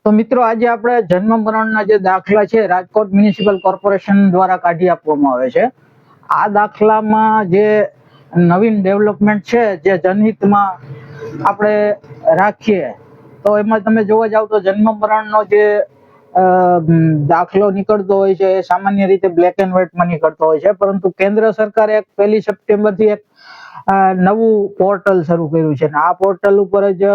તો મિત્રો આજે આપણે જન્મ મરણના જે દાખલા છે રાજકોટ મ્યુનિસિપલ કોર્પોરેશન દ્વારા કાઢી આપવામાં આવે છે. આ દાખલામાં જે નવીન ડેવલપમેન્ટ છે જે જનહિતમાં આપણે રાખીએ તો એમાં તમે જોવા જાવ તો જન્મ મરણનો જે દાખલો નીકળતો હોય છે એ સામાન્ય રીતે બ્લેક એન્ડ વ્હાઇટમાં નીકળતો હોય છે, પરંતુ કેન્દ્ર સરકારે 1 સપ્ટેમ્બરથી એક નવું પોર્ટલ શરૂ કર્યું છે અને આ પોર્ટલ ઉપર જ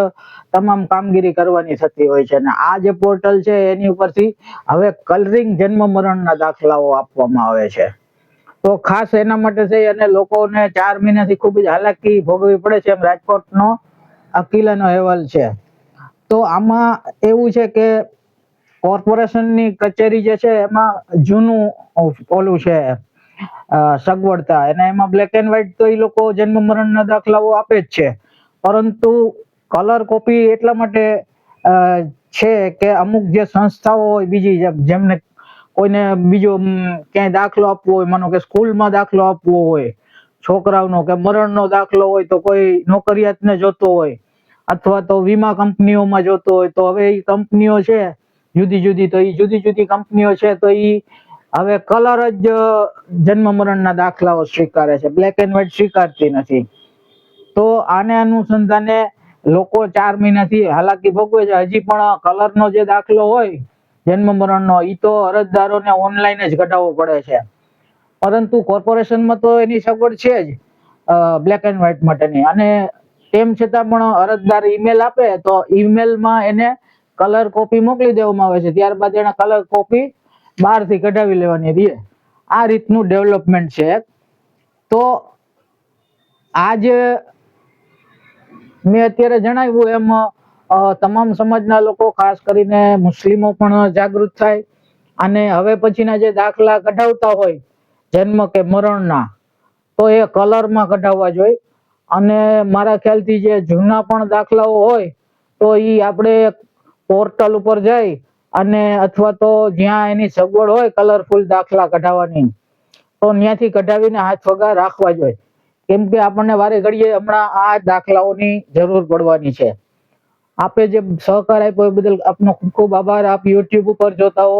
તમામ કામગીરી કરવાની થતી હોય છે. અને આ જે પોર્ટલ છે એની ઉપરથી હવે કલરિંગ જન્મ મરણના દાખલાઓ આપવામાં આવે છે. તો ખાસ એના માટે થઈ અને લોકોને 4 મહિનાથી ખૂબ જ હાલાકી ભોગવવી પડે છે એમ રાજકોટનો અકીલાનો અહેવાલ છે. તો આમાં એવું છે કે કોર્પોરેશનની કચેરી જે છે એમાં જૂનું ઓલું છે સગવડતા, અને એમાં બ્લેક એન્ડ વ્હાઇટ તો એ લોકો જન્મ મરણના દાખલાઓ આપે જ છે, પરંતુ કલર કોપી એટલા માટે છે કે અમુક જે સંસ્થાઓ હોય બીજી જેમને કોઈને બીજો ક્યાંય દાખલો આપવો હોય, માનો કે સ્કૂલમાં દાખલો આપવો હોય છોકરાઓનો, કે મરણનો દાખલો હોય તો કોઈ નોકરિયાતને જોતો હોય અથવા તો વીમા કંપનીઓમાં જોતો હોય, તો હવે એ કંપનીઓ છે જુદી જુદી, તો એ જુદી જુદી કંપનીઓ છે તો એ હવે કલર જ જન્મ મરણના દાખલાઓ સ્વીકારે છે, બ્લેક એન્ડ વ્હાઇટ સ્વીકારતી નથી. તો આને અનુસંધાને લોકો 4 મહિનાથી હાલાકી ભોગવે છે. હજી પણ કલરનો જે દાખલો હોય જન્મ મરણનો એ તો અરજદારોને ઓનલાઈન જ કઢાવવો પડે છે, પરંતુ કોર્પોરેશનમાં તો એની સગવડ છે જ બ્લેક એન્ડ વ્હાઇટ માટેની. અને તેમ છતાં પણ અરજદાર ઈમેલ આપે તો ઈમેલમાં એને કલર કોપી મોકલી દેવામાં આવે છે, ત્યારબાદ એને કલર કોપી બહારથી કઢાવી લેવાની રહે. આ રીતનું ડેવલપમેન્ટ છે. તો આ જે મેં અત્યારે જણાવ્યું એમ તમામ સમાજના લોકો, ખાસ કરીને મુસ્લિમો પણ જાગૃત થાય અને હવે પછીના જે દાખલા કઢાવતા હોય જન્મ કે મરણના, તો એ કલરમાં કઢાવવા જોઈએ. અને મારા ખ્યાલથી જે જૂના પણ દાખલાઓ હોય તો એ આપણે પોર્ટલ ઉપર જઈ અને અથવા તો જ્યાં એની સગવડ હોય કલરફુલ દાખલા કઢાવવાની, તો ત્યાંથી કઢાવીને હાથ વગા રાખવા જોઈએ, કેમ કે આપણને વારે ઘડીએ હમણાં આ દાખલાઓની જરૂર પડવાની છે. આપે જે સહકાર આપ્યો એ બદલ આપનો ખૂબ ખૂબ આભાર. આપ યુટ્યુબ ઉપર જોતા હો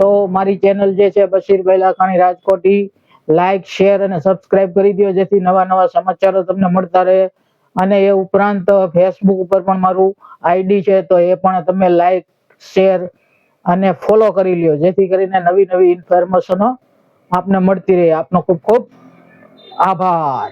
તો મારી ચેનલ જે છે બશીરભાઈ લાખાણી રાજકોટી લાઈક, શેર અને સબસ્ક્રાઇબ કરી દો, જેથી નવા નવા સમાચારો તમને મળતા રહે. અને એ ઉપરાંત ફેસબુક ઉપર પણ મારું આઈડી છે, તો એ પણ તમે લાઈક, શેર અને ફોલો કરી લ્યો, જેથી કરીને નવી નવી ઇન્ફોર્મેશનો આપને મળતી રહે. આપનો ખૂબ ખૂબ આભાર.